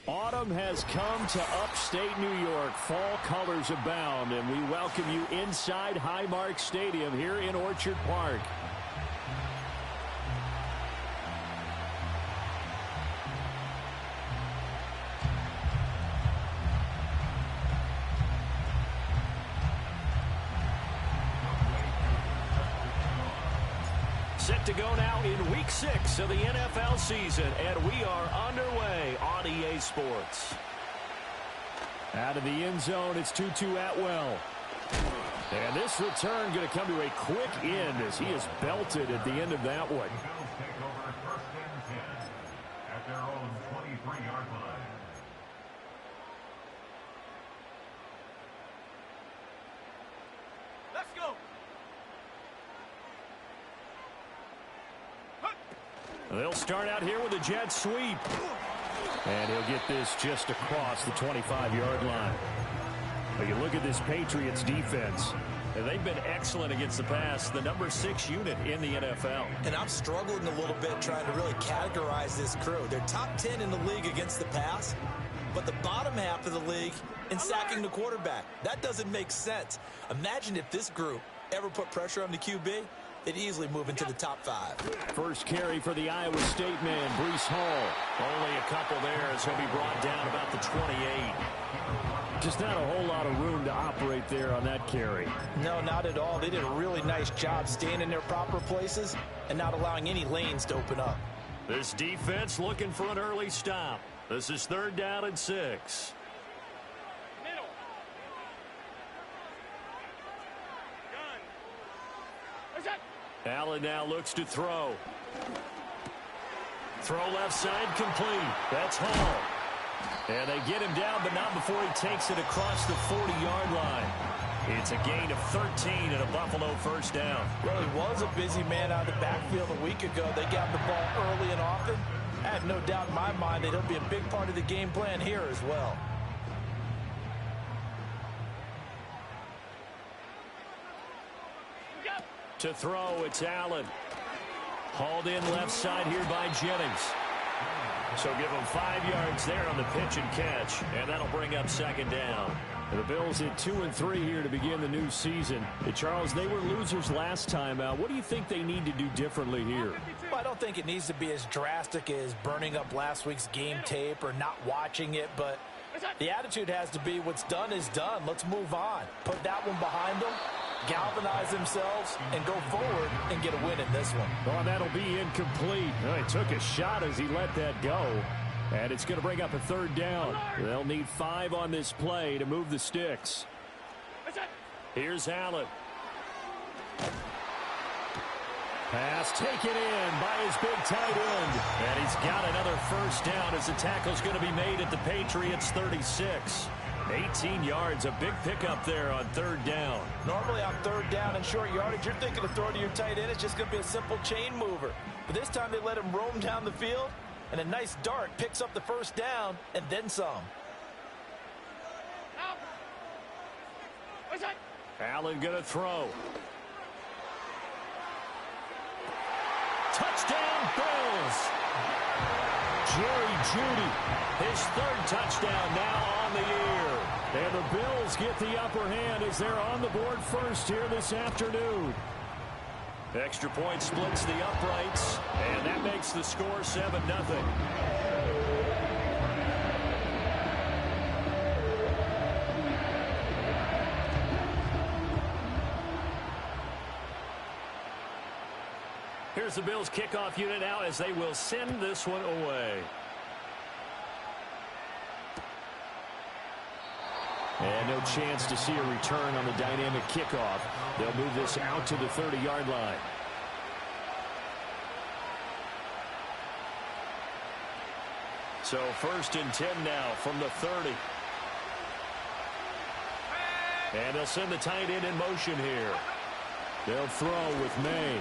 Autumn has come to upstate New York. Fall colors abound, and we welcome you inside Highmark Stadium here in Orchard Park. Set to go now in Week 6 of the NFL season, and we are underway on EA Sports. Out of the end zone, it's Tutu Atwell. And this return going to come to a quick end as he is belted at the end of that one. Take over first and 10 at their own 23-yard line. Let's go. They'll start out here with a jet sweep. And he'll get this just across the 25-yard line. But you look at this Patriots defense. And they've been excellent against the pass, the number 6 unit in the NFL. And I'm struggling a little bit trying to really categorize this crew. They're top 10 in the league against the pass, but the bottom half of the league in sacking the quarterback. That doesn't make sense. Imagine if this group ever put pressure on the QB, they'd easily move into the top 5. First carry for the Iowa State man, Breece Hall. Only a couple there as he'll be brought down about the 28. Just not a whole lot of room to operate there on that carry. No, not at all. They did a really nice job staying in their proper places and not allowing any lanes to open up. This defense looking for an early stop. This is 3rd down and 6. Middle. Gun. What's that? Allen now looks to throw. Throw left side complete. That's Hall. And they get him down, but not before he takes it across the 40-yard line. It's a gain of 13 and a Buffalo first down. Well, he was a busy man out of the backfield a week ago. They got the ball early and often. I have no doubt in my mind that he'll be a big part of the game plan here as well. To throw, it's Allen. Hauled in left side here by Jennings. So give him 5 yards there on the pitch and catch, and that'll bring up 2nd down. And the Bills hit 2 and 3 here to begin the new season. And Charles, they were losers last time out. What do you think they need to do differently here? Well, I don't think it needs to be as drastic as burning up last week's game tape or not watching it, but the attitude has to be what's done is done. Let's move on. Put that one behind them, galvanize themselves, and go forward and get a win in this one. Oh, that'll be incomplete. Oh, he took a shot as he let that go. And it's going to bring up a 3rd down. They'll need 5 on this play to move the sticks. Here's Allen. Pass taken in by his big tight end. And he's got another first down as the tackle's going to be made at the Patriots 36. 18 yards, a big pickup there on 3rd down. Normally on 3rd down and short yardage, you're thinking of throwing to your tight end. It's just going to be a simple chain mover. But this time they let him roam down the field, and a nice dart picks up the first down and then some. Allen going to throw. Touchdown, Bills. Jerry Jeudy, his 3rd touchdown now on the year. And the Bills get the upper hand as they're on the board first here this afternoon. Extra point splits the uprights, and that makes the score 7-0. Here's the Bills kickoff unit now as they will send this one away. And no chance to see a return on the dynamic kickoff. They'll move this out to the 30-yard line. So 1st and 10 now from the 30. And they'll send the tight end in motion here. They'll throw with May.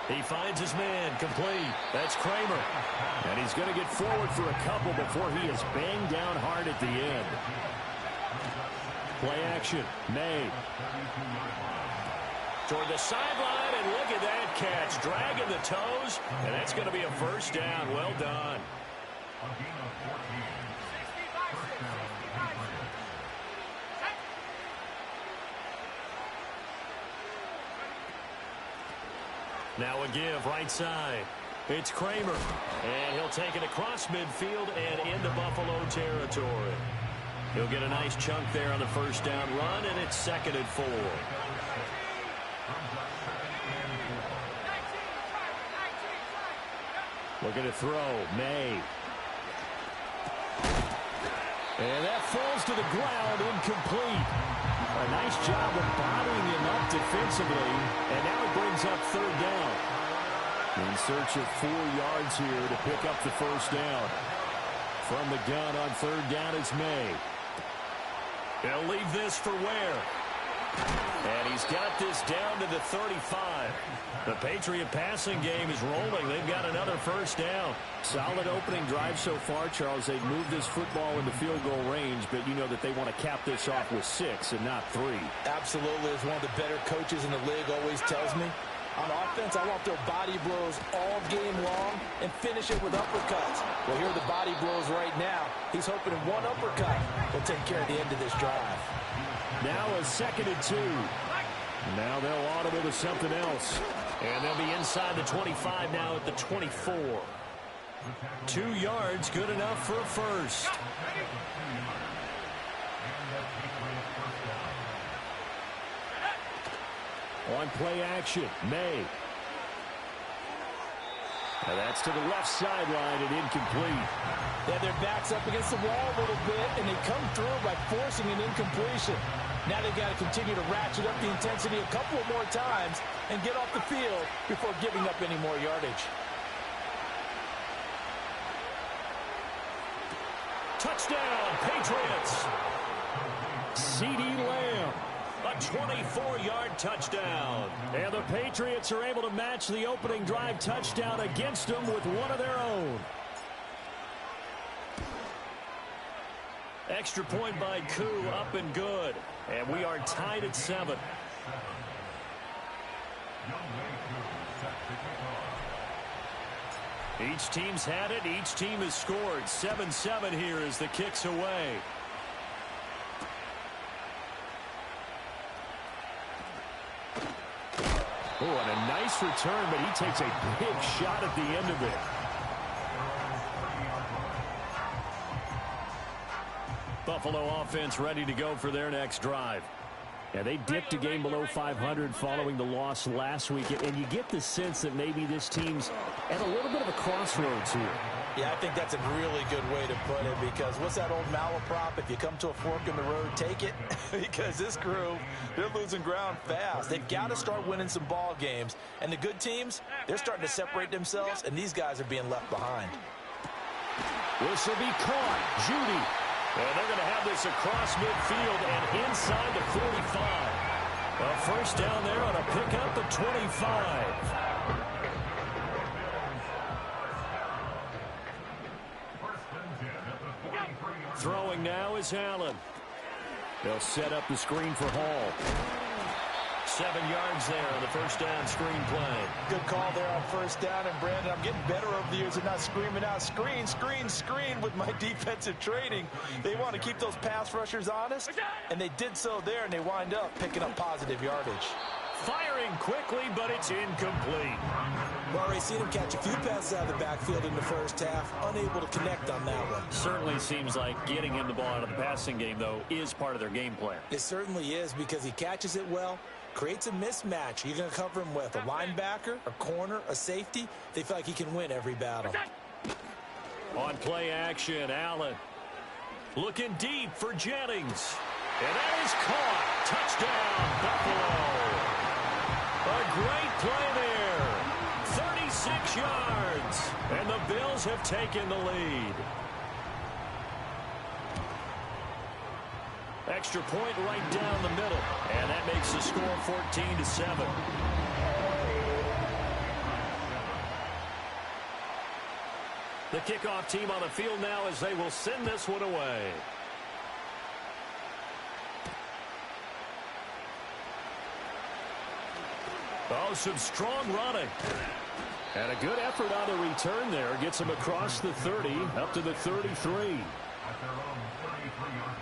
He finds his man, complete. That's Kramer. And he's going to get forward for a couple before he is banged down hard at the end. Play action, May. Toward the sideline, and look at that catch. Dragging the toes, and that's going to be a first down. Well done. A gain of 14. First down, Patriots. Now a give right side. It's Kramer. And he'll take it across midfield and into Buffalo territory. He'll get a nice chunk there on the first down run, and it's 2nd and 4. Looking to throw. May. And that falls to the ground, incomplete. A nice job of bottling him up defensively, and now it brings up 3rd down. In search of 4 yards here to pick up the first down. From the gun on 3rd down is May. He'll leave this for Ware. And he's got this down to the 35. The Patriot passing game is rolling. They've got another first down. Solid opening drive so far, Charles. They've moved this football into field goal range, but you know that they want to cap this off with 6 and not 3. Absolutely. As one of the better coaches in the league always tells me, on offense, I want their body blows all game long and finish it with uppercuts. Well, here are the body blows right now. He's hoping in one uppercut will take care of the end of this drive. Now a 2nd and 2. Now they'll audible to something else. And they'll be inside the 25 now at the 24. 2 yards, good enough for a first. On play action, May. And that's to the left sideline and incomplete. They have their backs up against the wall a little bit, and they come through by forcing an incompletion. Now they've got to continue to ratchet up the intensity a couple of more times and get off the field before giving up any more yardage. Touchdown, Patriots. CeeDee Lamb. A 24-yard touchdown. And the Patriots are able to match the opening drive touchdown against them with one of their own. Extra point by Koo, up and good. And we are tied at 7. Each team's had it. Each team has scored. 7-7 here as the kick's away. Oh, and a nice return, but he takes a big shot at the end of it. Buffalo offense ready to go for their next drive. Yeah, they dipped a game below 500 following the loss last week, and you get the sense that maybe this team's at a little bit of a crossroads here. Yeah, I think that's a really good way to put it, because what's that old malaprop? If you come to a fork in the road, take it. Because this crew, they're losing ground fast. They've got to start winning some ball games. And the good teams, they're starting to separate themselves, and these guys are being left behind. This will be caught. Judy. And they're going to have this across midfield and inside the 45. A first down there on a pickup at 25. Throwing now is Allen. They'll set up the screen for Hall. 7 yards there on the first down screen play. Good call there on first down. And, Brandon, I'm getting better over the years at not screaming out, screen, screen, screen with my defensive training. They want to keep those pass rushers honest, and they did so there, and they wind up picking up positive yardage. Firing quickly, but it's incomplete. Well, already seen him catch a few passes out of the backfield in the first half, unable to connect on that one. Certainly seems like getting him the ball out of the passing game, though, is part of their game plan. It certainly is, because he catches it well, creates a mismatch. You're going to cover him with a linebacker, a corner, a safety. They feel like he can win every battle. On play action, Allen. Looking deep for Jennings. And that is caught. Touchdown, Buffalo. A great play there. 36 yards. And the Bills have taken the lead. Extra point right down the middle. And that makes the score 14-7. The kickoff team on the field now as they will send this one away. Oh, some strong running. And a good effort on the return there. Gets him across the 30, up to the 33. At their own 33-yard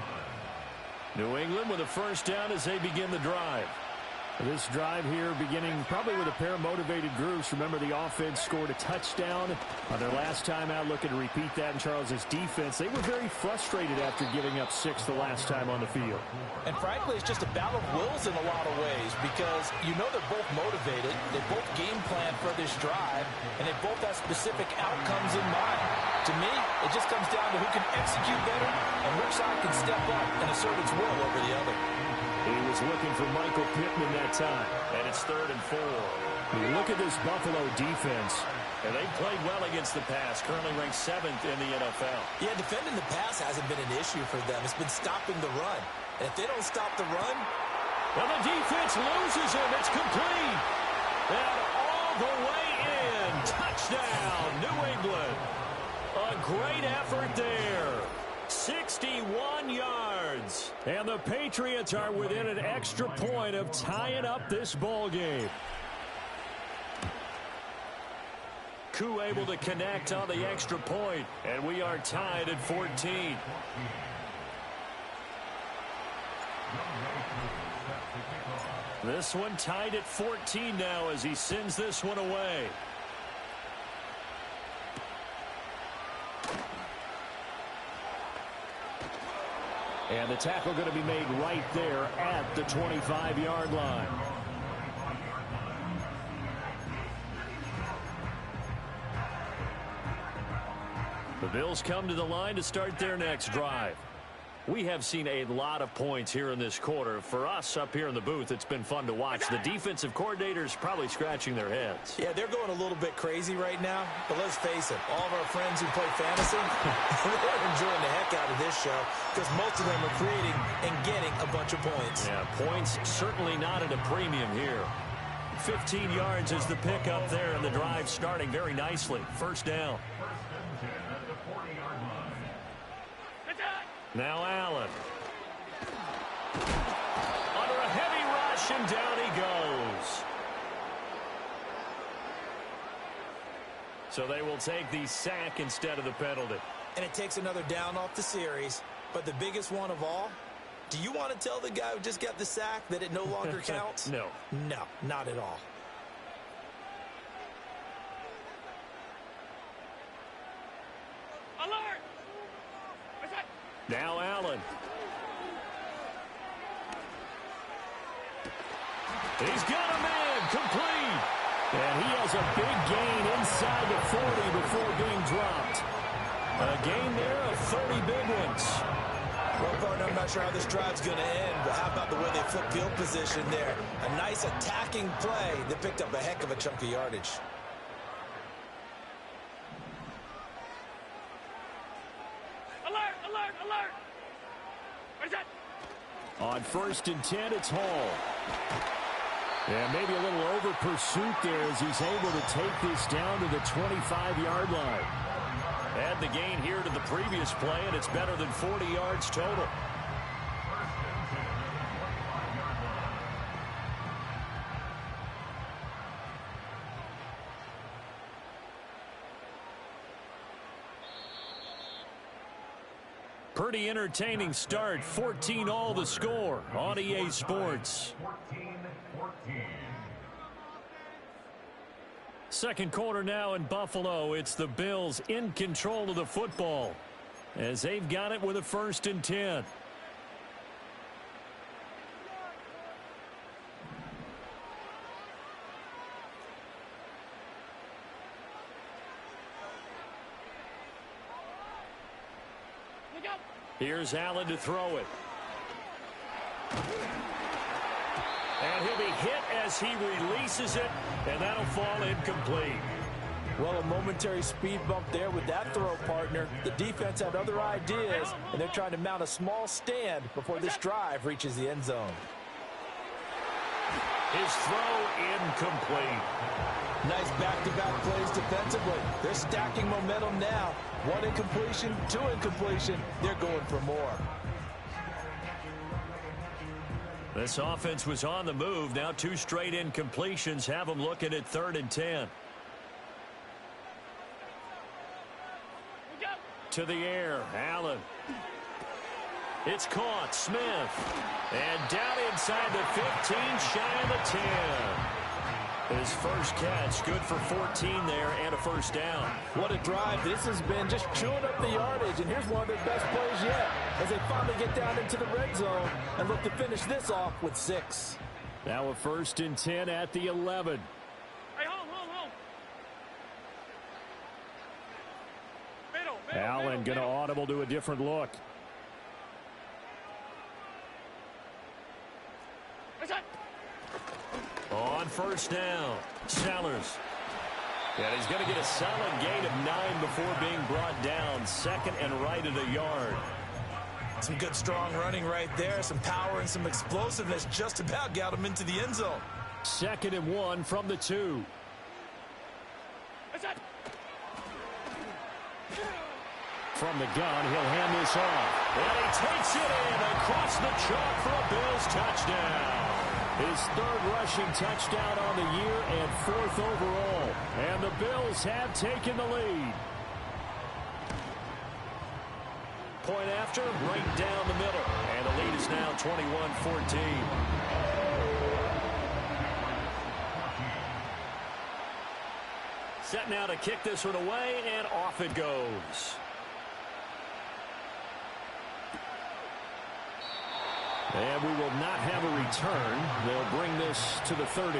line. New England with a first down as they begin the drive. This drive here beginning probably with a pair of motivated groups. Remember, the offense scored a touchdown on their last time out, looking to repeat that in Charles's defense. They were very frustrated after giving up 6 the last time on the field. And frankly, it's just a battle of wills in a lot of ways because you know they're both motivated. They both game plan for this drive, and they both have specific outcomes in mind. To me, it just comes down to who can execute better and which side can step up and assert its will over the other. He was looking for Michael Pittman that time. And it's 3rd and 4. Look at this Buffalo defense. And they played well against the pass, currently ranked 7th in the NFL. Yeah, defending the pass hasn't been an issue for them. It's been stopping the run. And if they don't stop the run... Well, the defense loses him. It's complete. And all the way in. Touchdown, New England. A great effort there. 61 yards. And the Patriots are within an extra point of tying up this ball game. Koo able to connect on the extra point, and we are tied at 14. This one tied at 14 now as he sends this one away. And the tackle going to be made right there at the 25-yard line. The Bills come to the line to start their next drive. We have seen a lot of points here in this quarter. For us up here in the booth, it's been fun to watch. The defensive coordinators probably scratching their heads. Yeah, they're going a little bit crazy right now. But let's face it, all of our friends who play fantasy, they're enjoying the heck out of this show because most of them are creating and getting a bunch of points. Yeah, points certainly not at a premium here. 15 yards is the pickup there, and the drive starting very nicely. First down. Now Allen. Under a heavy rush, and down he goes. So they will take the sack instead of the penalty. And it takes another down off the series. But the biggest one of all, do you want to tell the guy who just got the sack that it no longer counts? No. No, not at all. Alert! Now Allen. He's got a man, complete. And he has a big gain inside the 40 before being dropped. A gain there of 30 big ones. Well, partner, I'm not sure how this drive's going to end, but how about the way they flip field position there? A nice attacking play that picked up a heck of a chunk of yardage. Alert! Alert! Alert! Where's that? On 1st and 10, it's Hall. And maybe a little over pursuit there as he's able to take this down to the 25-yard line. Add the gain here to the previous play, and it's better than 40 yards total. Pretty entertaining start. 14-all the score on EA Sports. 14-14. Second quarter now in Buffalo. It's the Bills in control of the football as they've got it with a 1st and 10. Here's Allen to throw it. And he'll be hit as he releases it, and that'll fall incomplete. Well, a momentary speed bump there with that throw, partner. The defense had other ideas, and they're trying to mount a small stand before this drive reaches the end zone. His throw incomplete. Nice back-to-back plays defensively. They're stacking momentum now. 1 incompletion, 2 incompletion. They're going for more. This offense was on the move. Now 2 straight incompletions have them looking at 3rd and 10. to the air. Allen. It's caught. Smith. And down inside the 15, shy of the 10. His first catch, good for 14 there and a first down. What a drive this has been, just chewing up the yardage. And here's one of their best plays yet as they finally get down into the red zone and look to finish this off with 6. Now a 1st and 10 at the 11. Hey, hold. Allen going to audible to a different look. On first down, Sellers. And he's going to get a solid gain of 9 before being brought down. 2nd and right at a yard. Some good strong running right there. Some power and some explosiveness just about got him into the end zone. 2nd and 1 from the 2. From the gun, he'll hand this off. And he takes it in across the chalk for a Bills touchdown. His 3rd rushing touchdown on the year and 4th overall. And the Bills have taken the lead. Point after, right down the middle. And the lead is now 21-14. Set now to kick this one away, and off it goes. And we will not have a return. They'll bring this to the 30.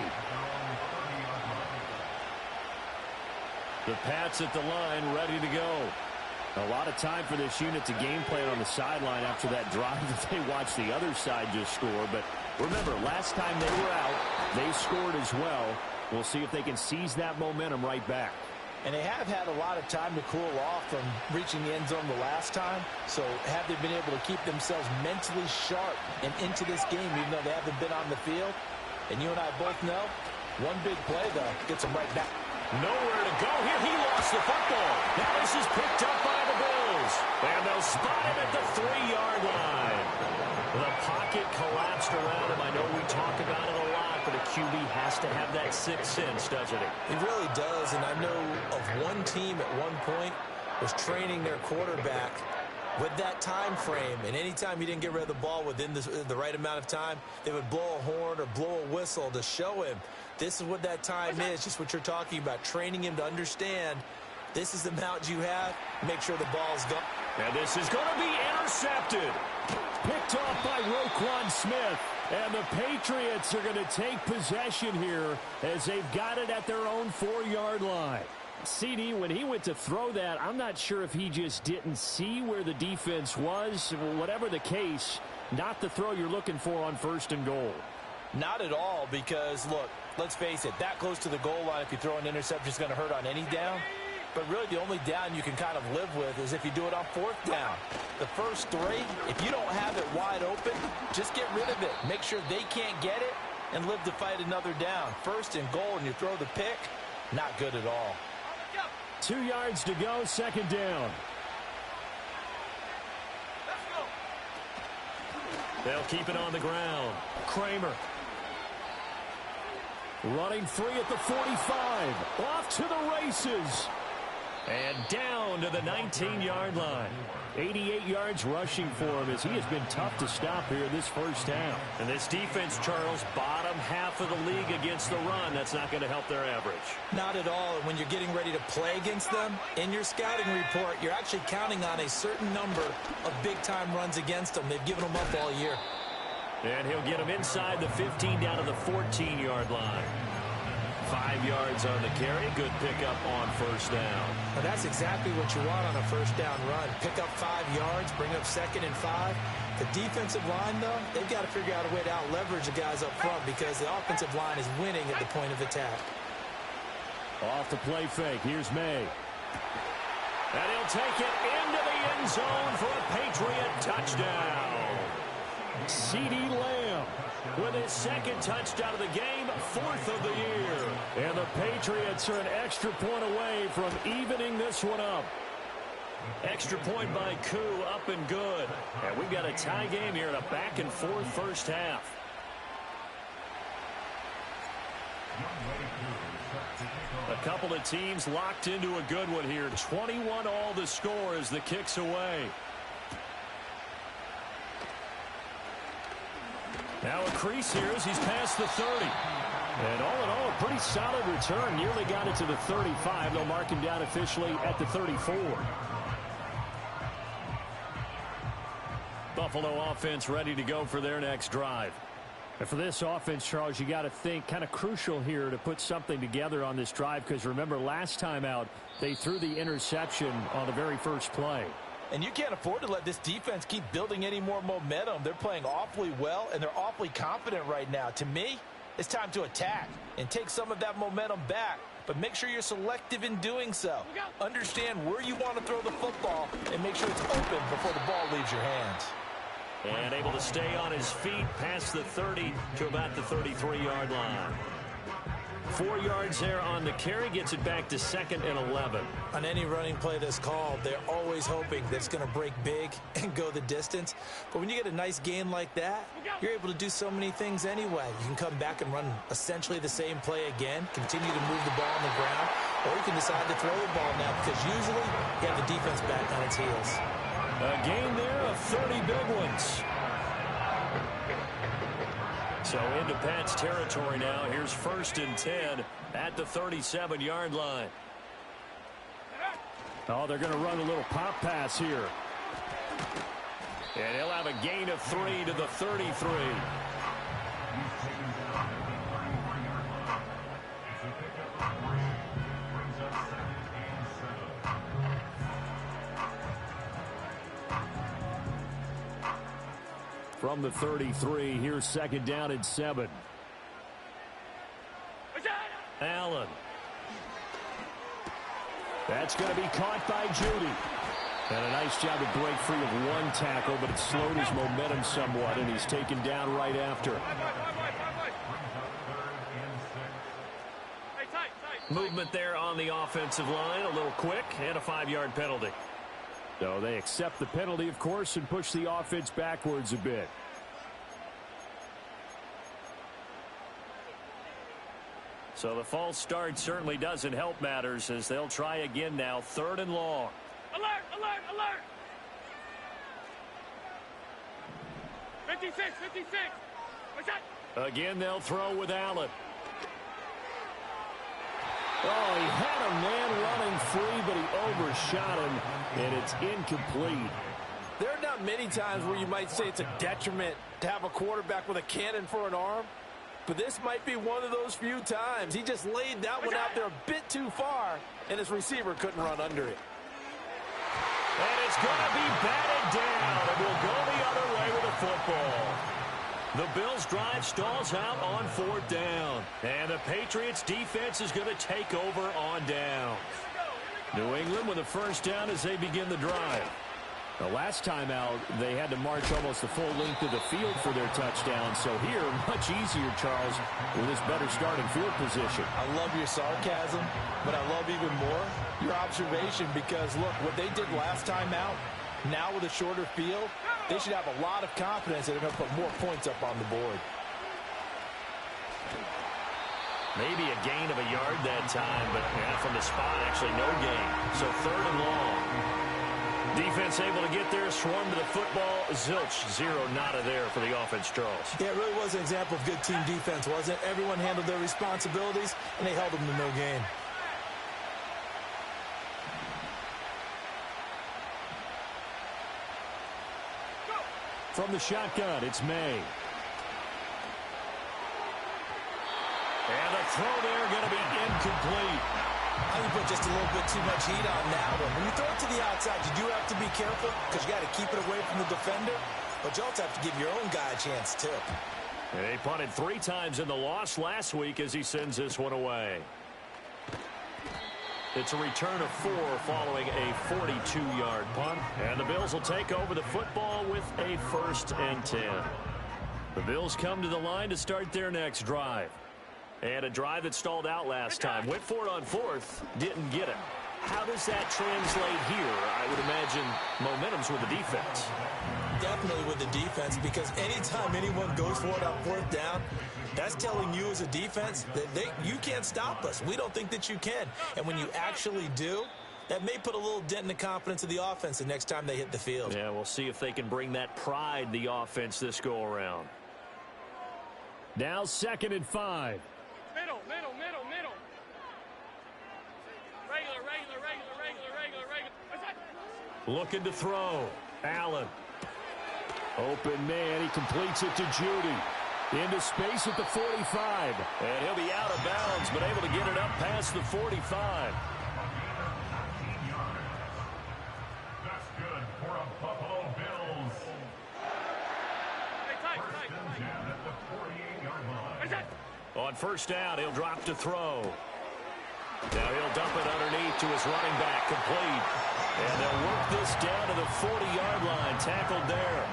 The Pats at the line, ready to go. A lot of time for this unit to game plan on the sideline after that drive that they watched the other side just score. But remember, last time they were out, they scored as well. We'll see if they can seize that momentum right back. And they have had a lot of time to cool off from reaching the end zone the last time. So have they been able to keep themselves mentally sharp and into this game, even though they haven't been on the field? And you and I both know, one big play, though, gets them right back. Nowhere to go here. He lost the football. Now this is picked up by the Bills. And they'll spot him at the 3-yard line. The pocket collapsed around him. I know we talk about it a lot, but a QB has to have that sixth sense, doesn't he? He really does, and I know of one team at one point was training their quarterback with that time frame, and anytime he didn't get rid of the ball within the right amount of time, they would blow a horn or blow a whistle to show him this is what that time is, just what you're talking about, training him to understand this is the amount you have, make sure the ball's gone. And this is going to be intercepted. Picked off by Roquan Smith. And the Patriots are going to take possession here as they've got it at their own 4-yard line. CD, when he went to throw that, I'm not sure if he just didn't see where the defense was. Whatever the case, not the throw you're looking for on 1st and goal. Not at all, because, look, let's face it, that close to the goal line, if you throw an interception, is going to hurt on any down. But really, the only down you can kind of live with is if you do it on 4th down. The first 3, if you don't have it wide open, just get rid of it. Make sure they can't get it and live to fight another down. 1st and goal, and you throw the pick, not good at all. 2 yards to go, 2nd down. They'll keep it on the ground. Kramer. Running free at the 45. Off to the races. And down to the 19-yard line. 88 yards rushing for him as he has been tough to stop here this first half. And this defense, Charles, bottom half of the league against the run. That's not going to help their average. Not at all. And when you're getting ready to play against them, in your scouting report, you're actually counting on a certain number of big-time runs against them. They've given them up all year. And he'll get him inside the 15 down to the 14-yard line. 5 yards on the carry. Good pickup on 1st down. Well, that's exactly what you want on a 1st down run. Pick up 5 yards, bring up 2nd and 5. The defensive line, though, they've got to figure out a way to out-leverage the guys up front because the offensive line is winning at the point of attack. Off the play fake. Here's May. And he'll take it into the end zone for a Patriot touchdown. CeeDee Lamb with his 2nd touchdown of the game, 4th of the year. And the Patriots are an extra point away from evening this one up. Extra point by Koo, up and good. And we've got a tie game here in a back-and-forth first half. A couple of teams locked into a good one here. 21 all the score as the kick's away. Now a crease here as he's past the 30. And all in all, a pretty solid return. Nearly got it to the 35. They'll mark him down officially at the 34. Buffalo offense ready to go for their next drive. And for this offense, Charles, you got to think kind of crucial here to put something together on this drive, because remember last time out they threw the interception on the very first play. And you can't afford to let this defense keep building any more momentum. They're playing awfully well, and they're awfully confident right now. To me, it's time to attack and take some of that momentum back. But make sure you're selective in doing so. Understand where you want to throw the football and make sure it's open before the ball leaves your hands. And able to stay on his feet past the 30 to about the 33-yard line. 4 yards there on the carry, gets it back to 2nd and 11. On any running play that's called, they're always hoping that it's going to break big and go the distance. But when you get a nice gain like that, you're able to do so many things anyway. You can come back and run essentially the same play again, continue to move the ball on the ground, or you can decide to throw the ball now, because usually you have the defense back on its heels. A gain there of 30 big ones. So into Pat's territory now. Here's 1st and 10 at the 37-yard line. Oh, they're going to run a little pop pass here. And he'll have a gain of 3 to the 33. From the 33, here's 2nd down and 7. Allen. That's going to be caught by Judy. And a nice job to break free of one tackle, but it slowed his momentum somewhat, and he's taken down right after. Movement there on the offensive line, a little quick, and a 5-yard penalty. So they accept the penalty, of course, and push the offense backwards a bit. So the false start certainly doesn't help matters, as they'll try again now. 3rd and long. Alert, alert, alert! 56, 56! What's that? Again, they'll throw with Allen. Oh, he had a man running free, but he overshot him, and it's incomplete. There are not many times where you might say it's a detriment to have a quarterback with a cannon for an arm, but this might be one of those few times. He just laid that one out there a bit too far, and his receiver couldn't run under it. And it's going to be batted down, and we'll go the other way with the football. The Bills' drive stalls out on 4th down. And the Patriots' defense is going to take over on down. New England with a 1st down as they begin the drive. The last time out, they had to march almost the full length of the field for their touchdown. So here, much easier, Charles, with this better starting field position. I love your sarcasm, but I love even more your observation, because, look, what they did last time out, now with a shorter field, they should have a lot of confidence that they're going to put more points up on the board. Maybe a gain of a yard that time, but from the spot, actually no gain. So 3rd and long. Defense able to get there, swarm to the football. Zilch, 0 nada there for the offense, Charles. Yeah, it really was an example of good team defense, wasn't it? Everyone handled their responsibilities, and they held them to no gain. From the shotgun, it's May. And the throw there going to be incomplete. I think you put just a little bit too much heat on that one. When you throw it to the outside, you do have to be careful, because you got to keep it away from the defender. But you also have to give your own guy a chance, too. And they punted 3 times in the loss last week as he sends this one away. It's a return of 4 following a 42-yard punt. And the Bills will take over the football with a 1st and 10. The Bills come to the line to start their next drive. And a drive that stalled out last time. Went for it on 4th. Didn't get it. how does that translate here? I would imagine momentum's with the defense. Definitely with the defense, because anytime anyone goes for it on fourth down, that's telling you as a defense that you can't stop us. We don't think that you can. And when you actually do, that may put a little dent in the confidence of the offense the next time they hit the field. Yeah, we'll see if they can bring that pride, the offense, this go-around. Now 2nd and 5. Middle. Regular. Looking to throw. Allen. Open man. He completes it to Judy. Into space at the 45. And he'll be out of bounds, but able to get it up past the 45. That's good for a Buffalo Bills. Hey, tight. Down at the 48-yard line. On first down, he'll drop to throw. Now he'll dump it underneath to his running back, complete. And they'll work this down to the 40-yard line, tackled there.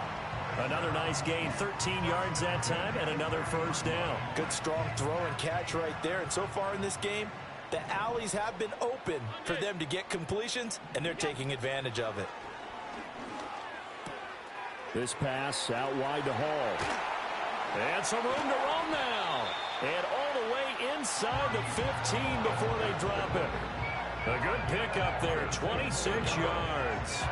Another nice gain, 13 yards that time, and another first down. Good strong throw and catch right there. And so far in this game, the alleys have been open for them to get completions, and they're taking advantage of it. This pass out wide to Hall. And some room to roam now. And all the way inside the 15 before they drop it. A good pickup there, 26 yards.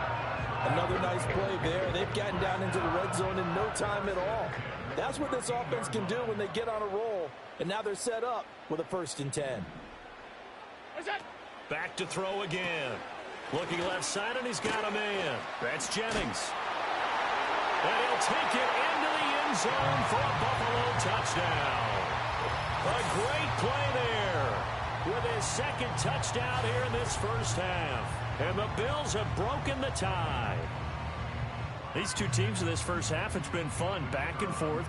Another nice play there. They've gotten down into the red zone in no time at all. That's what this offense can do when they get on a roll. And now they're set up with a 1st and 10. Back to throw again. Looking left side, and he's got a man. That's Jennings. And he'll take it into the end zone for a Buffalo touchdown. A great play there with his 2nd touchdown here in this first half. And the Bills have broken the tie. These two teams in this first half, it's been fun. Back and forth.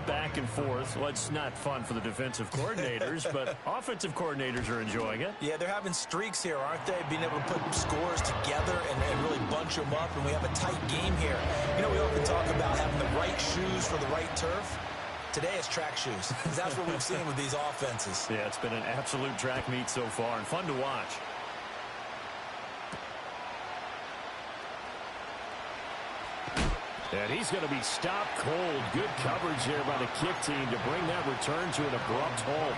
Well, it's not fun for the defensive coordinators, but offensive coordinators are enjoying it. Yeah, they're having streaks here, aren't they? Being able to put scores together and really bunch them up, and we have a tight game here. You know, we often talk about having the right shoes for the right turf. Today it's track shoes. That's what we've seen with these offenses. Yeah, it's been an absolute track meet so far, and fun to watch. And he's going to be stopped cold. Good coverage there by the kick team to bring that return to an abrupt halt.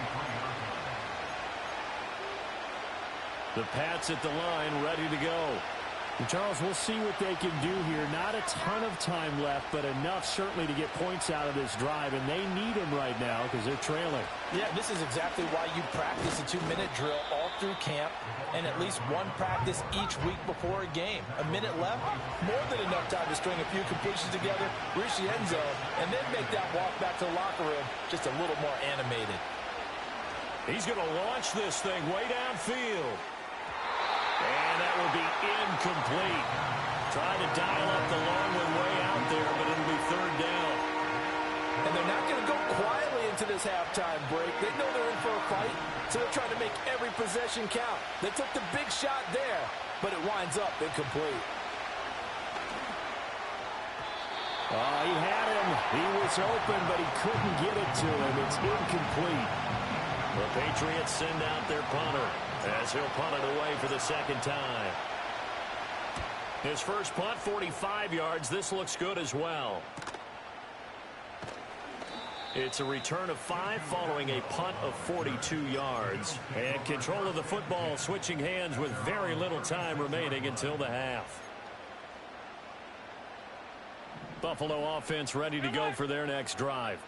The Pats at the line, ready to go. And Charles, we'll see what they can do here. Not a ton of time left, but enough certainly to get points out of this drive, and they need them right now because they're trailing. Yeah, this is exactly why you practice a 2-minute drill all through camp and at least one practice each week before a game. A minute left, more than enough time to string a few completions together, reach the end zone, and then make that walk back to the locker room just a little more animated. He's going to launch this thing way downfield. And that will be incomplete. Trying to dial up the long one way out there, but it'll be 3rd down. And they're not going to go quietly into this halftime break. They know they're in for a fight, so they're trying to make every possession count. They took the big shot there, but it winds up incomplete. He had him. He was open, but he couldn't get it to him. It's incomplete. The Patriots send out their punter as he'll punt it away for the 2nd time. His first punt, 45 yards. This looks good as well. It's a return of 5 following a punt of 42 yards. And control of the football switching hands with very little time remaining until the half. Buffalo offense ready to go for their next drive.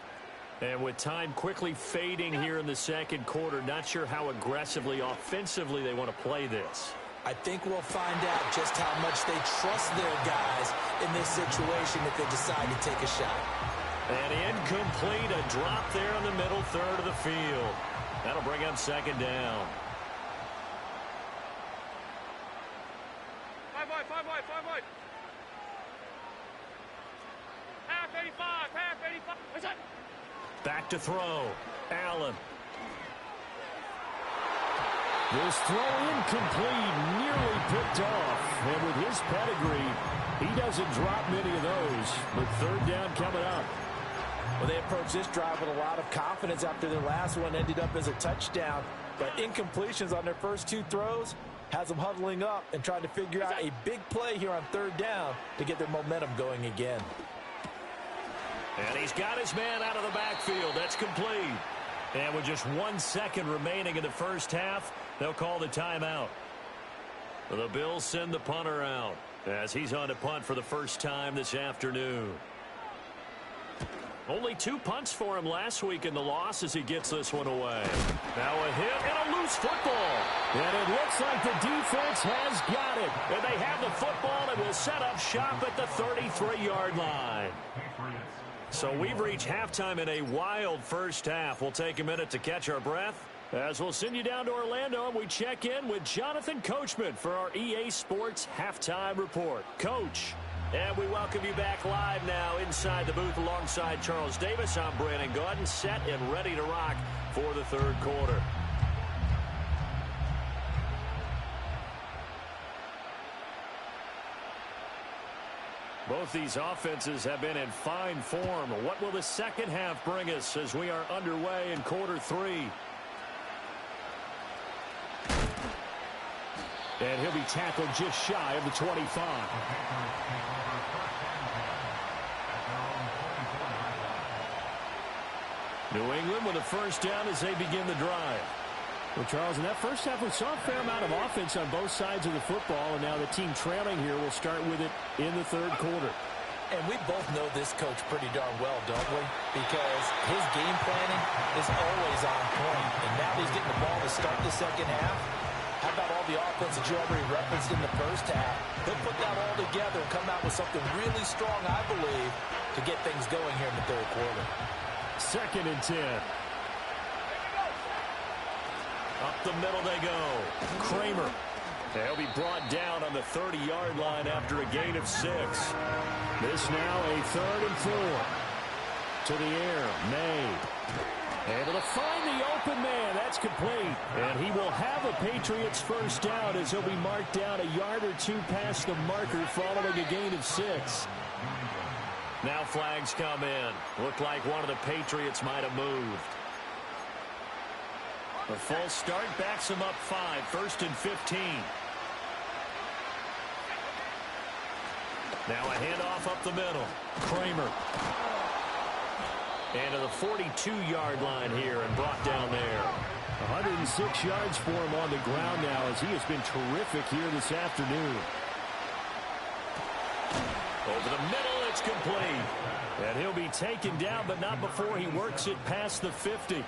And with time quickly fading here in the 2nd quarter, not sure how aggressively, offensively they want to play this. I think we'll find out just how much they trust their guys in this situation if they decide to take a shot. And incomplete, a drop there in the middle 3rd of the field. That'll bring up 2nd down. 5 wide. Half 85. What's that? Back to throw. Allen. This throw incomplete, nearly picked off. And with his pedigree, he doesn't drop many of those. But 3rd down coming up. Well, they approached this drive with a lot of confidence after their last one ended up as a touchdown. But incompletions on their first 2 throws, Has them huddling up and trying to figure out a big play here on third down to get their momentum going again. And he's got his man out of the backfield. That's complete. And with just 1 second remaining in the first half, they'll call the timeout. The Bills send the punter out as he's on to punt for the first time this afternoon. Only 2 punts for him last week in the loss as he gets this one away. Now a hit and a loose football. And it looks like the defense has got it. And they have the football and will set up shop at the 33-yard line. So we've reached halftime in a wild first half. We'll take a minute to catch our breath as we'll send you down to Orlando and we check in with Jonathan Coachman for our EA Sports Halftime Report. Coach. And we welcome you back live now inside the booth alongside Charles Davis. I'm Brandon Gaudin, set and ready to rock for the third quarter. Both these offenses have been in fine form. What will the second half bring us as we are underway in quarter 3? And he'll be tackled just shy of the 25. New England with a first down as they begin the drive. Well, Charles, in that first half, we saw a fair amount of offense on both sides of the football, and now the team trailing here will start with it in the third quarter. And we both know this coach pretty darn well, don't we? Because his game planning is always on point. And now he's getting the ball to start the second half. How about all the offense that you already referenced in the first half? He'll put that all together and come out with something really strong, I believe, to get things going here in the third quarter. 2nd and 10. Up the middle they go. Kramer. They'll be brought down on the 30-yard line after a gain of 6. This now a 3rd and 4. To the air. May. Able to find the open man. That's complete. And he will have a Patriots first down as he'll be marked down a yard or 2 past the marker following a gain of 6. Now flags come in. Looked like one of the Patriots might have moved. A full start backs him up 5. 1st and 15. Now a handoff up the middle. Kramer. And to the 42-yard line here and brought down there. 106 yards for him on the ground now as he has been terrific here this afternoon. Over the middle, it's complete. And he'll be taken down, but not before he works it past the 50.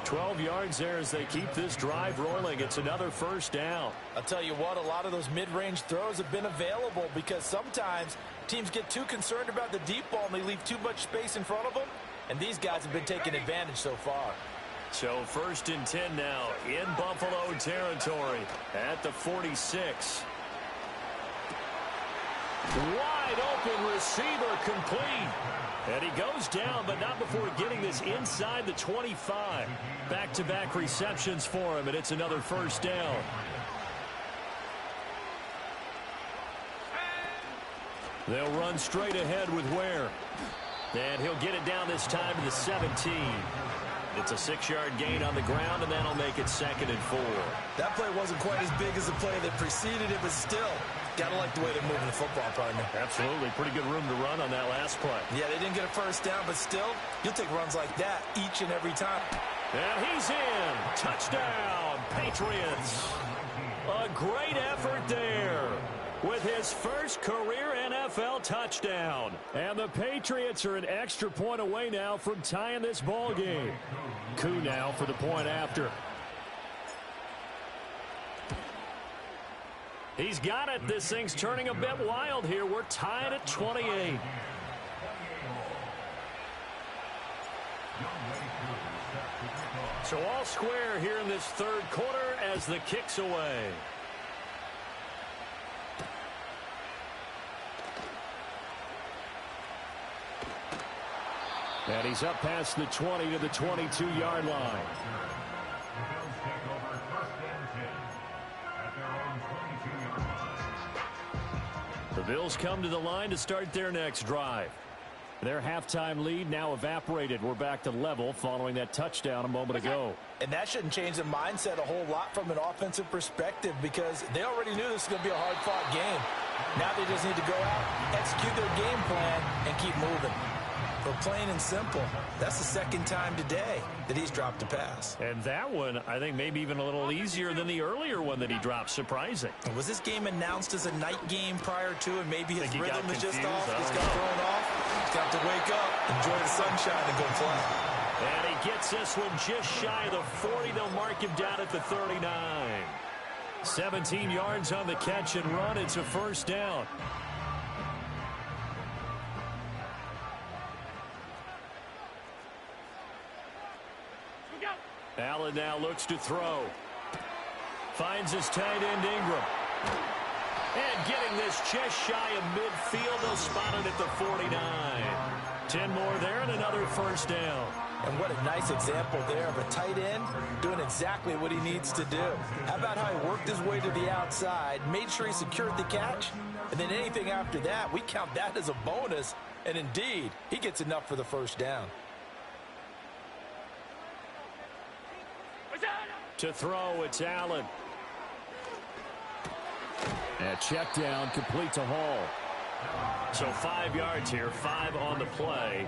12 yards there as they keep this drive rolling. It's another first down. I'll tell you what, a lot of those mid-range throws have been available because sometimes teams get too concerned about the deep ball and they leave too much space in front of them. And these guys have been taking advantage so far. So 1st and 10 now in Buffalo territory at the 46. Wide open receiver complete. And he goes down, but not before getting this inside the 25. Back-to-back receptions for him, and it's another first down. They'll run straight ahead with Ware. And he'll get it down this time to the 17. It's a 6-yard gain on the ground, and that'll make it 2nd and 4. That play wasn't quite as big as the play that preceded it, but still, gotta like the way they're moving the football, partner. Absolutely. Pretty good room to run on that last play. Yeah, they didn't get a first down, but still, you'll take runs like that each and every time. And he's in. Touchdown, Patriots. A great effort there with his first career NFL touchdown. And the Patriots are an extra point away now from tying this ball game. Koo now for the point after. He's got it. This thing's turning a bit wild here. We're tied at 28. So all square here in this third quarter as the kick's away. And he's up past the 20 to the 22-yard line. The Bills come to the line to start their next drive. Their halftime lead now evaporated. We're back to level following that touchdown a moment ago. And that shouldn't change the mindset a whole lot from an offensive perspective because they already knew this was going to be a hard-fought game. Now they just need to go out, execute their game plan, and keep moving. For plain and simple, that's the second time today that he's dropped a pass. And that one, I think, maybe even a little easier than the earlier one that he dropped. Surprising. Was this game announced as a night game prior to, and maybe his rhythm is just off? I Just don't got know. thrown off. He's got to wake up, enjoy the sunshine, and go play. And he gets this one just shy of the 40. They'll mark him down at the 39. 17 yards on the catch and run. It's a first down. Allen now looks to throw. Finds his tight end Ingram. And getting this just shy of midfield. They'll spot it at the 49. 10 more there and another first down. And what a nice example there of a tight end doing exactly what he needs to do. How about how he worked his way to the outside, made sure he secured the catch, and then anything after that, we count that as a bonus. And indeed, he gets enough for the first down. To throw, it's Allen. And check down, complete to Hall. So 5 yards here, 5 on the play.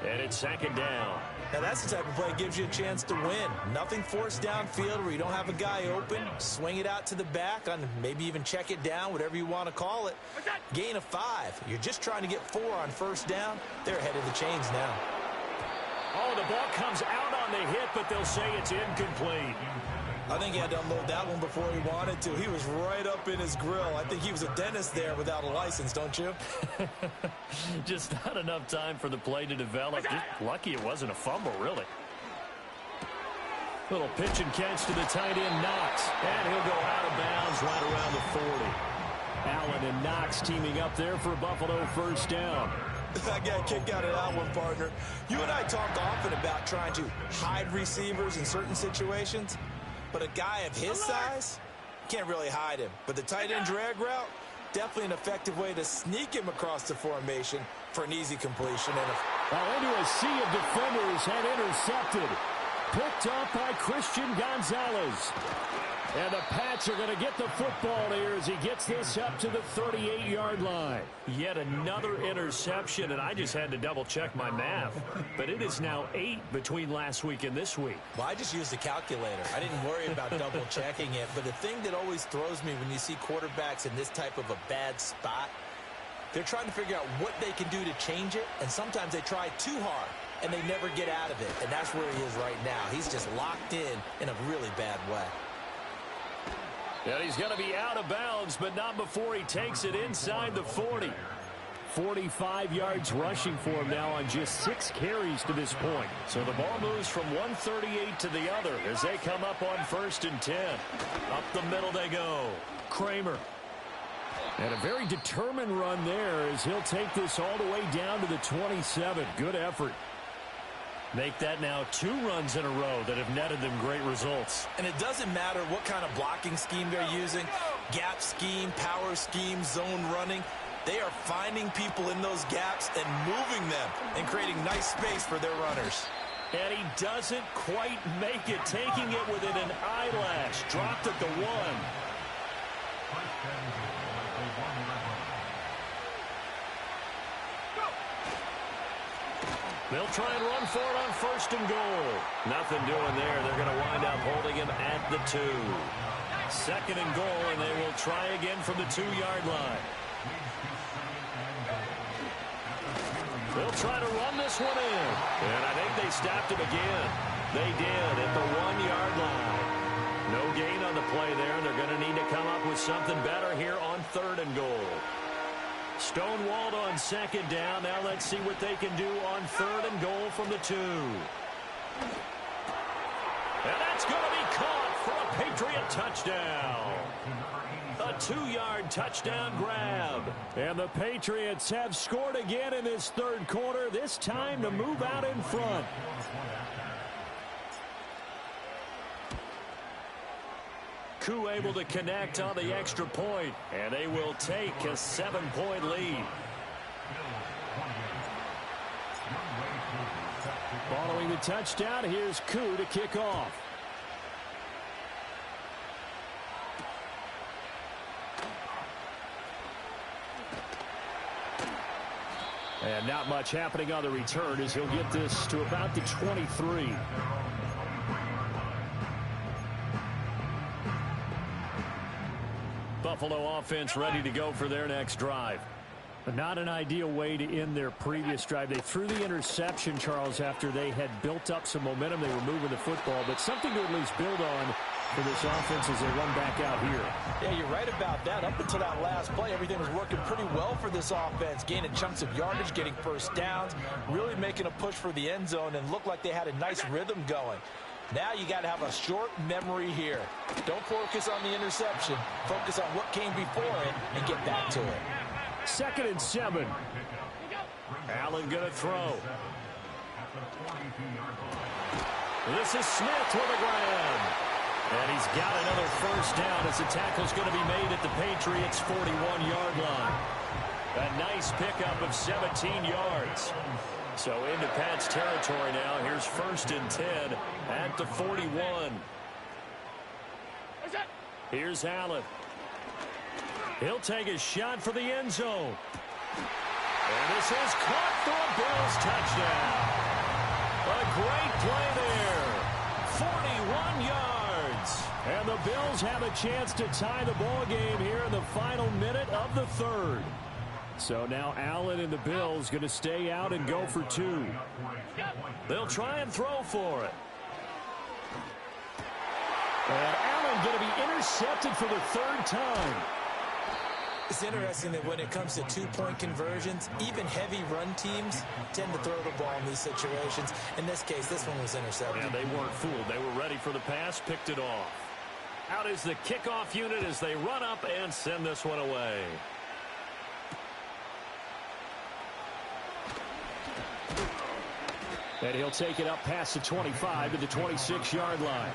And it's second down. Now that's the type of play that gives you a chance to win. Nothing forced downfield where you don't have a guy open. Swing it out to the back, on maybe even check it down, whatever you want to call it. Gain of 5. You're just trying to get 4 on first down. They're ahead of the chains now. Oh, the ball comes out on the hit, but they'll say it's incomplete. I think he had to unload that one before he wanted to. He was right up in his grill. I think he was a dentist there without a license, don't you? Just not enough time for the play to develop. Just lucky it wasn't a fumble, really. Little pitch and catch to the tight end, Knox. And he'll go out of bounds right around the 40. Allen and Knox teaming up there for Buffalo first down. I got a kick out of that one, partner. You and I talk often about trying to hide receivers in certain situations. But a guy of his size, can't really hide him. But the tight end drag route, definitely an effective way to sneak him across the formation for an easy completion. And Well, into a sea of defenders and intercepted. Picked up by Christian Gonzalez. And the Pats are going to get the football here as he gets this up to the 38-yard line. Yet another interception, and I just had to double-check my math. But it is now 8 between last week and this week. well, I just used a calculator. I didn't worry about double-checking it. But the thing that always throws me when you see quarterbacks in this type of a bad spot, they're trying to figure out what they can do to change it. And sometimes they try too hard, and they never get out of it. And that's where he is right now. He's just locked in a really bad way. And he's going to be out of bounds, but not before he takes it inside the 40. 45 yards rushing for him now on just 6 carries to this point. So the ball moves from 138 to the other as they come up on 1st and 10. Up the middle they go. Kramer. And a very determined run there as he'll take this all the way down to the 27. Good effort. Make that now 2 runs in a row that have netted them great results. And it doesn't matter what kind of blocking scheme they're using, gap scheme, power scheme, zone running. They are finding people in those gaps and moving them and creating nice space for their runners. And he doesn't quite make it, taking it within an eyelash. Dropped at the 1. They'll try and run for it on 1st and goal. Nothing doing there. They're going to wind up holding him at the 2. 2nd and goal, and they will try again from the 2-yard line. They'll try to run this one in. And I think they stopped him again. They did at the 1-yard line. No gain on the play there, and they're going to need to come up with something better here on 3rd and goal. Stonewalled on 2nd down. Now let's see what they can do on 3rd and goal from the 2. And that's going to be caught for a Patriot touchdown. A 2-yard touchdown grab. And the Patriots have scored again in this 3rd quarter, this time to move out in front. Koo able to connect on the extra point, and they will take a 7-point lead. Following the touchdown, here's Koo to kick off. And not much happening on the return as he'll get this to about the 23. Buffalo offense ready to go for their next drive. But not an ideal way to end their previous drive. They threw the interception, Charles, after they had built up some momentum. They were moving the football, but something to at least build on for this offense as they run back out here. Yeah, you're right about that. Up until that last play, everything was working pretty well for this offense, gaining chunks of yardage, getting first downs, really making a push for the end zone, and looked like they had a nice rhythm going. Now you got to have a short memory here. Don't focus on the interception. Focus on what came before it and get back to it. 2nd and 7. Allen going to throw. This is Smith with a grab. And he's got another first down as the tackle's going to be made at the Patriots' 41-yard line. A nice pickup of 17 yards. So into Pat's territory now. Here's 1st and 10 at the 41. Here's Allen. He'll take a shot for the end zone. And this is caught for a Bills touchdown. A great play there. 41 yards. And the Bills have a chance to tie the ball game here in the final minute of the 3rd. So now Allen and the Bills going to stay out and go for 2. They'll try and throw for it. And Allen going to be intercepted for the 3rd time. It's interesting that when it comes to two-point conversions, even heavy run teams tend to throw the ball in these situations. In this case, this one was intercepted. Yeah, they weren't fooled. They were ready for the pass, picked it off. Out is the kickoff unit as they run up and send this one away. And he'll take it up past the 25 to the 26-yard line.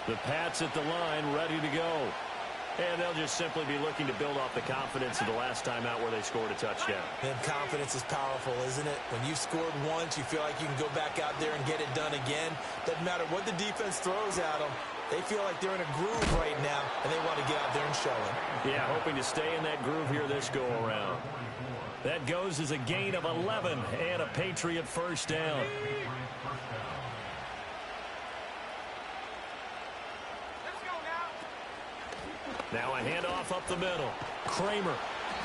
The Pats at the line, ready to go. And they'll just simply be looking to build off the confidence of the last time out where they scored a touchdown. And confidence is powerful, isn't it? When you've scored once, you feel like you can go back out there and get it done again. Doesn't matter what the defense throws at them. They feel like they're in a groove right now, and they want to get out there and show it. Yeah, hoping to stay in that groove here this go-around. That goes as a gain of 11 and a Patriot first down. Now a handoff up the middle. Kramer.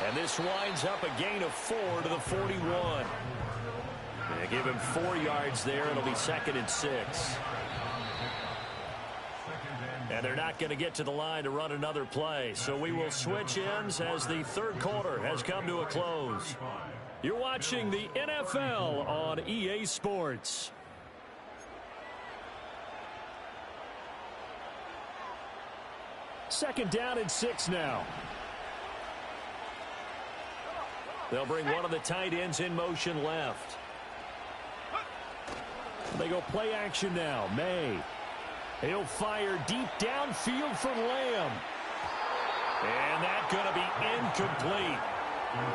And this winds up a gain of 4 to the 41. They give him 4 yards there. It'll be 2nd and 6. And they're not going to get to the line to run another play. So we will switch ends as the 3rd quarter has come to a close. You're watching the NFL on EA Sports. Second down and 6 now. They'll bring one of the tight ends in motion left. They go play action now. May. He'll fire deep downfield for Lamb. And that's going to be incomplete.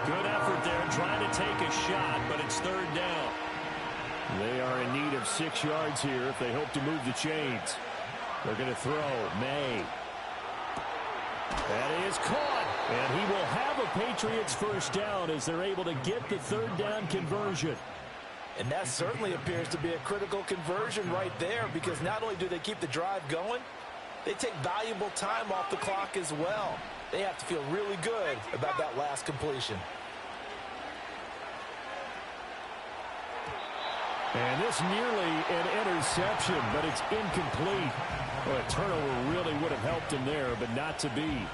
Good effort there trying to take a shot, but it's 3rd down. They are in need of 6 yards here if they hope to move the chains. They're going to throw. May. That is caught. And he will have a Patriots first down as they're able to get the 3rd down conversion. And that certainly appears to be a critical conversion right there, because not only do they keep the drive going, they take valuable time off the clock as well. They have to feel really good about that last completion. And this nearly an interception, but it's incomplete. Well, a turnover really would have helped him there, but not to be.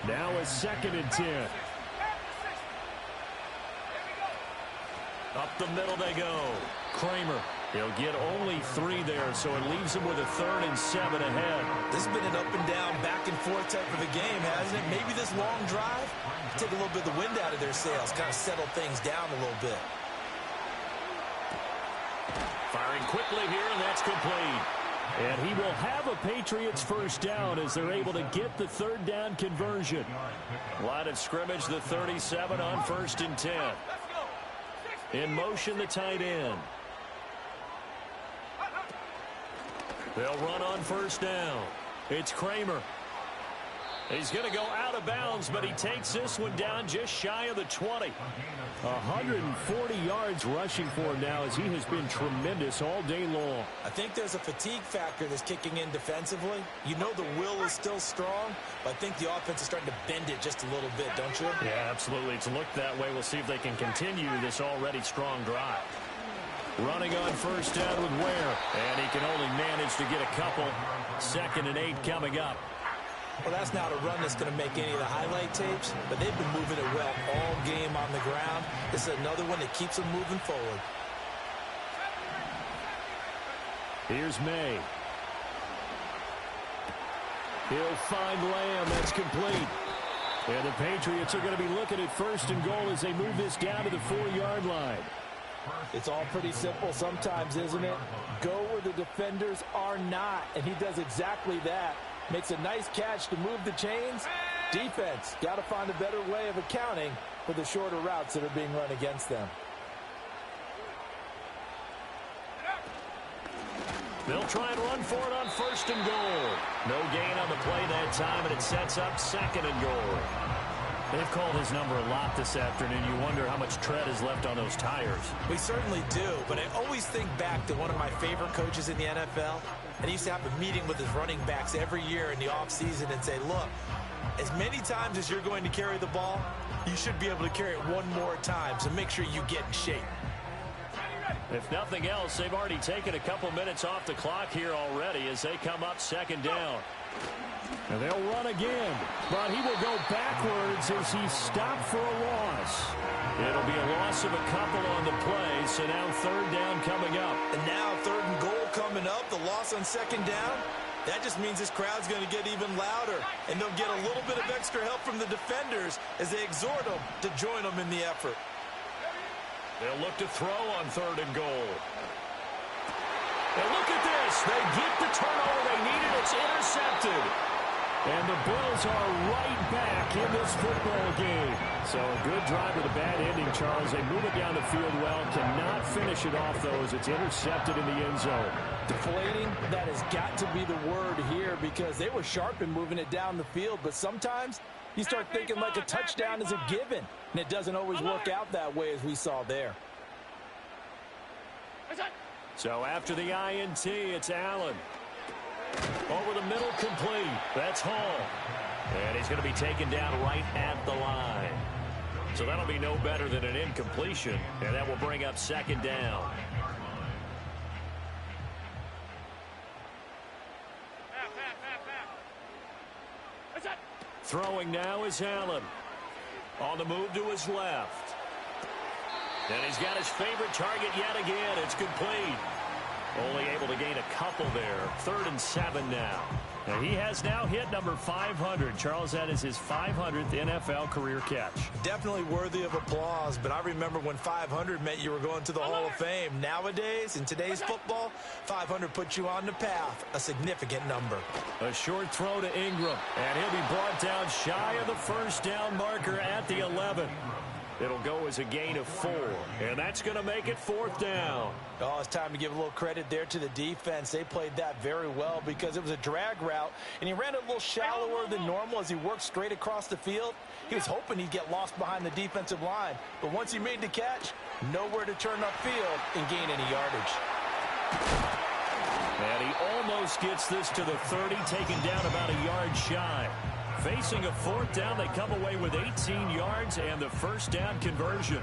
Now a 2nd and 10. Up the middle they go. Kramer. He'll get only 3 there, so it leaves him with a 3rd and 7 ahead. This has been an up and down, back and forth type of a game, hasn't it? Maybe this long drive, take a little bit of the wind out of their sails, kind of settle things down a little bit. Firing quickly here, and that's complete. And he will have a Patriots first down as they're able to get the third down conversion. Line of scrimmage, the 37 on 1st and 10. In motion, the tight end. They'll run on 1st down. It's Kramer. He's going to go out of bounds, but he takes this one down just shy of the 20. 140 yards rushing for him now as he has been tremendous all day long. I think there's a fatigue factor that's kicking in defensively. You know the will is still strong, but I think the offense is starting to bend it just a little bit, don't you? Yeah, absolutely. It's looked that way. We'll see if they can continue this already strong drive. Running on 1st down with Ware. And he can only manage to get a couple. 2nd and 8 coming up. Well, that's not a run that's going to make any of the highlight tapes, but they've been moving it well all game on the ground. This is another one that keeps them moving forward. Here's May. He'll find Lamb. That's complete. And the Patriots are going to be looking at 1st and goal as they move this down to the 4-yard line. It's all pretty simple sometimes, isn't it? Go where the defenders are not, and he does exactly that. Makes a nice catch to move the chains. Defense got to find a better way of accounting for the shorter routes that are being run against them. They'll try and run for it on 1st and goal. No gain on the play that time, and it sets up 2nd and goal. They've called his number a lot this afternoon. You wonder how much tread is left on those tires. We certainly do, but I always think back to one of my favorite coaches in the NFL. And he used to have a meeting with his running backs every year in the offseason and say, look, as many times as you're going to carry the ball, you should be able to carry it one more time, so make sure you get in shape. If nothing else, they've already taken a couple minutes off the clock here already as they come up 2nd down. And they'll run again, but he will go backwards as he stopped for a loss. It'll be a loss of a couple on the play, so now 3rd down coming up. And now 3rd and goal coming up, the loss on 2nd down. That just means this crowd's going to get even louder, and they'll get a little bit of extra help from the defenders as they exhort them to join them in the effort. They'll look to throw on 3rd and goal. And look at this. They get the turnover they needed. It's intercepted. And the Bills are right back in this football game. So a good drive with a bad ending, Charles. They move it down the field well. Cannot finish it off, though, as it's intercepted in the end zone. Deflating, that has got to be the word here because they were sharp in moving it down the field. But sometimes you start thinking like a touchdown is a given. And it doesn't always work out that way as we saw there. So after the INT, it's Allen. Over the middle, complete. That's Hall. And he's going to be taken down right at the line. So that'll be no better than an incompletion. And that will bring up 2nd down. Throwing now is Allen. On the move to his left. And he's got his favorite target yet again. It's complete. Only able to gain a couple there. 3rd and 7 now. Now he has now hit number 500. Charles, that is his 500th NFL career catch. Definitely worthy of applause, but I remember when 500 meant you were going to the Hall of Fame. Nowadays, in today's football, 500 puts you on the path, a significant number. A short throw to Ingram, and he'll be brought down shy of the 1st down marker at the 11. It'll go as a gain of 4, and that's going to make it 4th down. Oh, it's time to give a little credit there to the defense. They played that very well because it was a drag route, and he ran a little shallower than normal as he worked straight across the field. He was hoping he'd get lost behind the defensive line, but once he made the catch, nowhere to turn upfield and gain any yardage. And he almost gets this to the 30, taken down about a yard shy. Facing a 4th down, they come away with 18 yards and the 1st down conversion.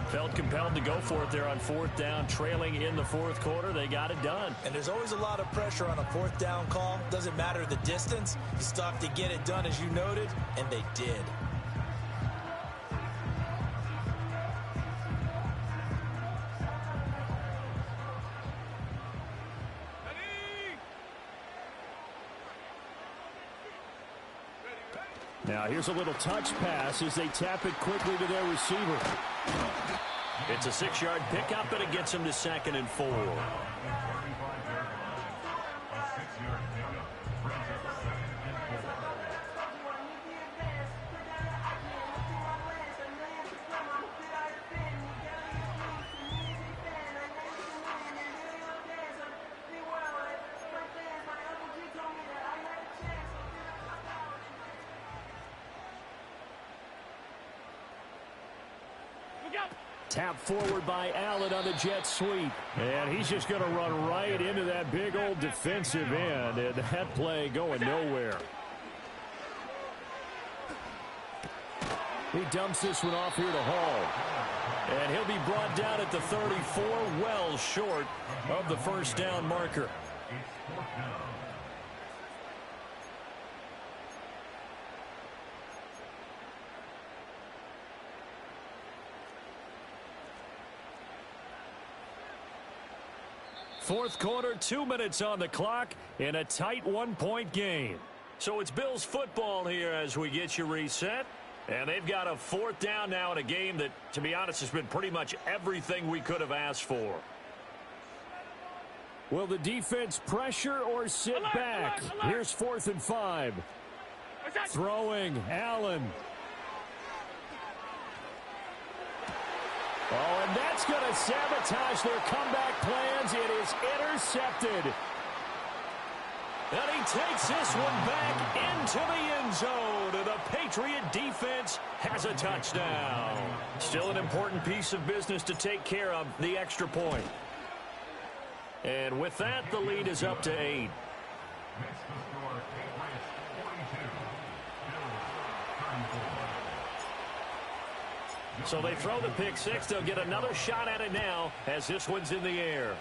Felt compelled to go for it there on 4th down, trailing in the 4th quarter. They got it done. And there's always a lot of pressure on a 4th down call. Doesn't matter the distance. You still have to get it done, as you noted, and they did. Now here's a little touch pass as they tap it quickly to their receiver. It's a 6-yard pickup, and it gets him to 2nd and 4. Tap forward by Allen on the jet sweep. And he's just going to run right into that big old defensive end. And that play going nowhere. He dumps this one off here to Hall. And he'll be brought down at the 34, well short of the first down marker. Fourth quarter, 2 minutes on the clock in a tight 1-point game. So it's Bills football here as we get you reset. And they've got a fourth down now in a game that, to be honest, has been pretty much everything we could have asked for. Will the defense pressure or sit back? Here's 4th and 5. Throwing, Allen. Oh, and that's going to sabotage their comeback plans. It is intercepted. And he takes this one back into the end zone. And the Patriot defense has a touchdown. Still an important piece of business to take care of, the extra point. And with that, the lead is up to 8. So they throw the pick six. They'll get another shot at it now as this one's in the air.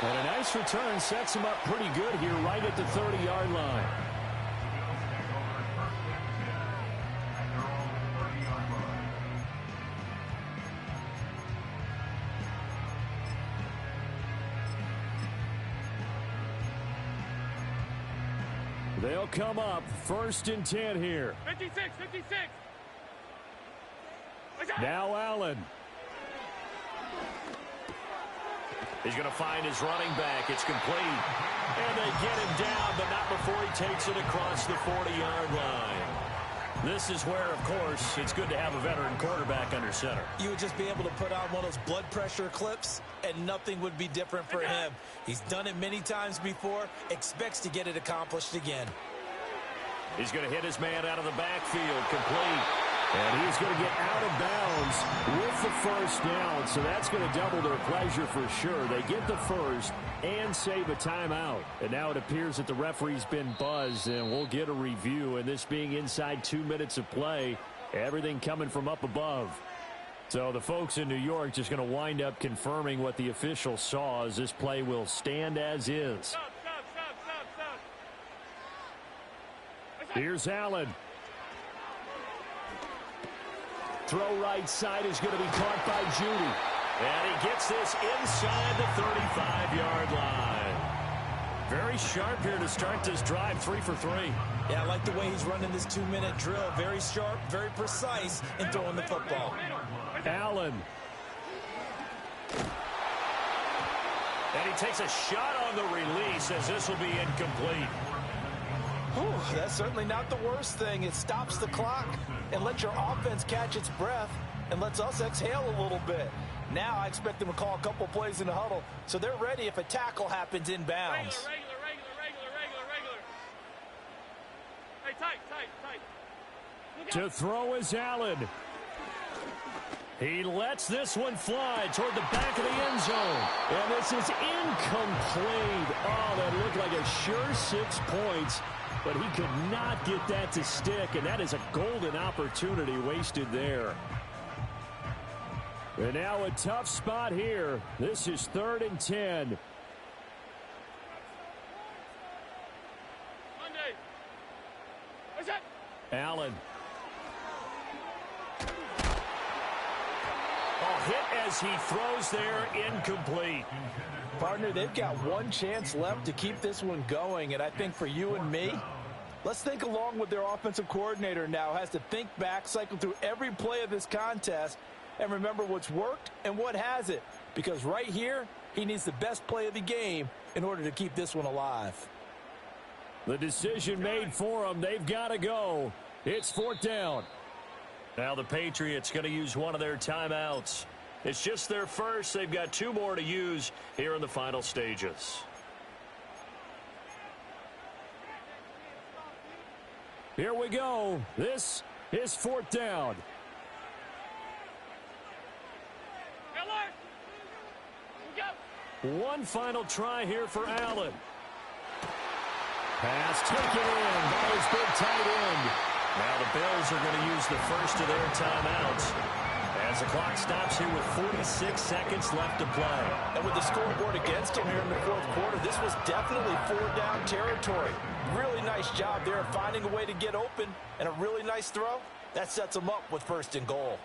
And a nice return sets him up pretty good here right at the 30-yard line. They'll come up 1st and 10 here. 56, 56. Now Allen. He's going to find his running back. It's complete. And they get him down, but not before he takes it across the 40-yard line. This is where, of course, it's good to have a veteran quarterback under center. You would just be able to put on one of those blood pressure clips, and nothing would be different for him. He's done it many times before, expects to get it accomplished again. He's going to hit his man out of the backfield, complete. And he's going to get out of bounds with the first down, so that's going to double their pleasure for sure. They get the first and save a timeout. And now it appears that the referee's been buzzed, and we'll get a review. And this being inside 2 minutes of play, everything coming from up above. So the folks in New York just going to wind up confirming what the official saw as this play will stand as is. Stop. Here's Allen. Throw right side is going to be caught by Judy. And he gets this inside the 35-yard line. Very sharp here to start this drive, 3 for 3. Yeah, I like the way he's running this 2-minute drill. Very sharp, very precise in throwing the football. Allen. And he takes a shot on the release as this will be incomplete. Whew, that's certainly not the worst thing. It stops the clock and lets your offense catch its breath and lets us exhale a little bit. Now I expect them to call a couple plays in the huddle so they're ready if a tackle happens inbounds. Regular. Hey, tight. To throw is Allen. He lets this one fly toward the back of the end zone. And this is incomplete. Oh, that looked like a sure 6 points. But he could not get that to stick, and that is a golden opportunity wasted there. And now a tough spot here. This is 3rd and 10. Monday. What's that? Allen. Oh, hit as he throws there, incomplete. Partner, they've got one chance left to keep this one going, and I think for you and me, let's think along with their offensive coordinator now. Has to think back, cycle through every play of this contest, and remember what's worked and what hasn't. Because right here, he needs the best play of the game in order to keep this one alive. The decision made for them. They've got to go. It's 4th down. Now the Patriots going to use one of their timeouts. It's just their first. They've got 2 more to use here in the final stages. Here we go. This is 4th down. Alert! We go! One final try here for Allen. Pass taken in by his big tight end. Now the Bills are going to use the first of their timeouts as the clock stops here with 46 seconds left to play. And with the scoreboard against them here in the 4th quarter, this was definitely 4-down territory. Really nice job there finding a way to get open, and a really nice throw. That sets them up with 1st and goal.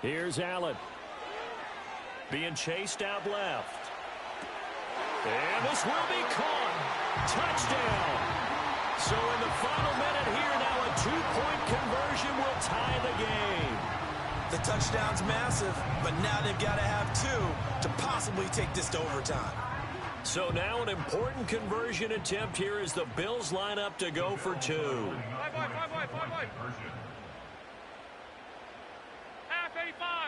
Here's Allen. Being chased out left. And this will be caught. Touchdown. So in the final minute here now, a 2-point conversion will tie the game. The touchdown's massive, but now they've got to have 2 to possibly take this to overtime. So now an important conversion attempt here as the Bills line up to go for 2. Five.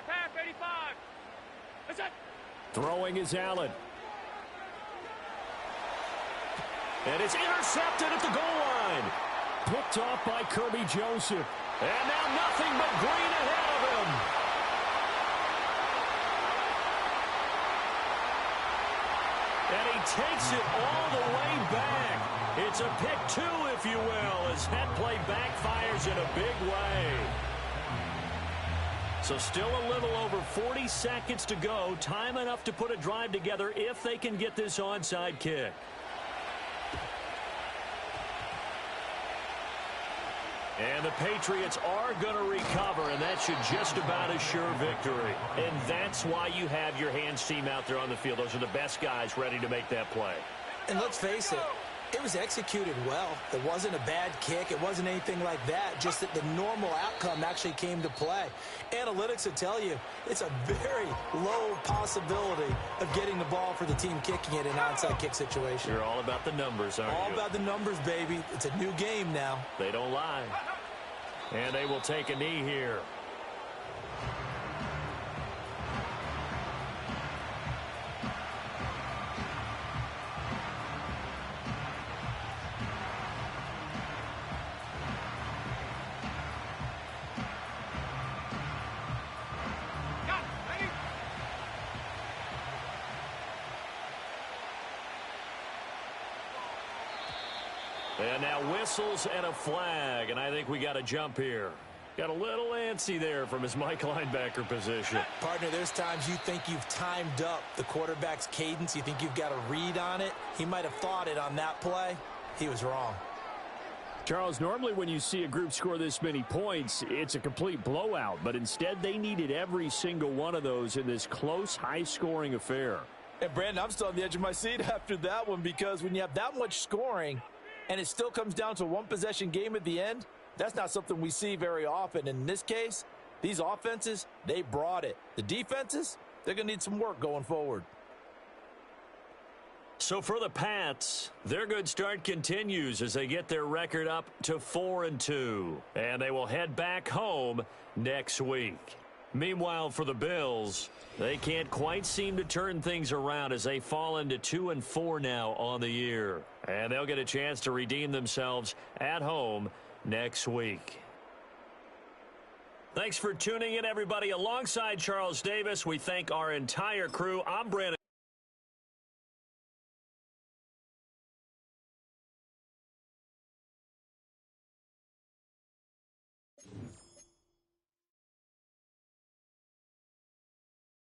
Half 85. That's it. Throwing is Allen. And it's intercepted at the goal line. Picked off by Kirby Joseph. And now nothing but green ahead of him. And he takes it all the way back. It's a pick 2, if you will, as that play backfires in a big way. So still a little over 40 seconds to go. Time enough to put a drive together if they can get this onside kick. And the Patriots are going to recover, and that should just about assure victory. And that's why you have your hands team out there on the field. Those are the best guys ready to make that play. And let's face it, it was executed well. It wasn't a bad kick. It wasn't anything like that. Just that the normal outcome actually came to play. Analytics will tell you it's a very low possibility of getting the ball for the team kicking it in an onside kick situation. You're all about the numbers, aren't you? All about the numbers, baby. It's a new game now. They don't lie. And they will take a knee here. And now whistles and a flag, and I think we got a jump here. Got a little antsy there from his Mike linebacker position. Partner, there's times you think you've timed up the quarterback's cadence. You think you've got a read on it. He might have thought it on that play. He was wrong. Charles, normally when you see a group score this many points, it's a complete blowout. But instead, they needed every single one of those in this close, high-scoring affair. And, Brandon, I'm still on the edge of my seat after that one, because when you have that much scoring and it still comes down to a one-possession game at the end, that's not something we see very often. In this case, these offenses, they brought it. The defenses, they're going to need some work going forward. So for the Pats, their good start continues as they get their record up to 4-2. And they will head back home next week. Meanwhile, for the Bills, they can't quite seem to turn things around as they fall into 2-4 now on the year. And they'll get a chance to redeem themselves at home next week. Thanks for tuning in, everybody. Alongside Charles Davis, we thank our entire crew. I'm Brandon.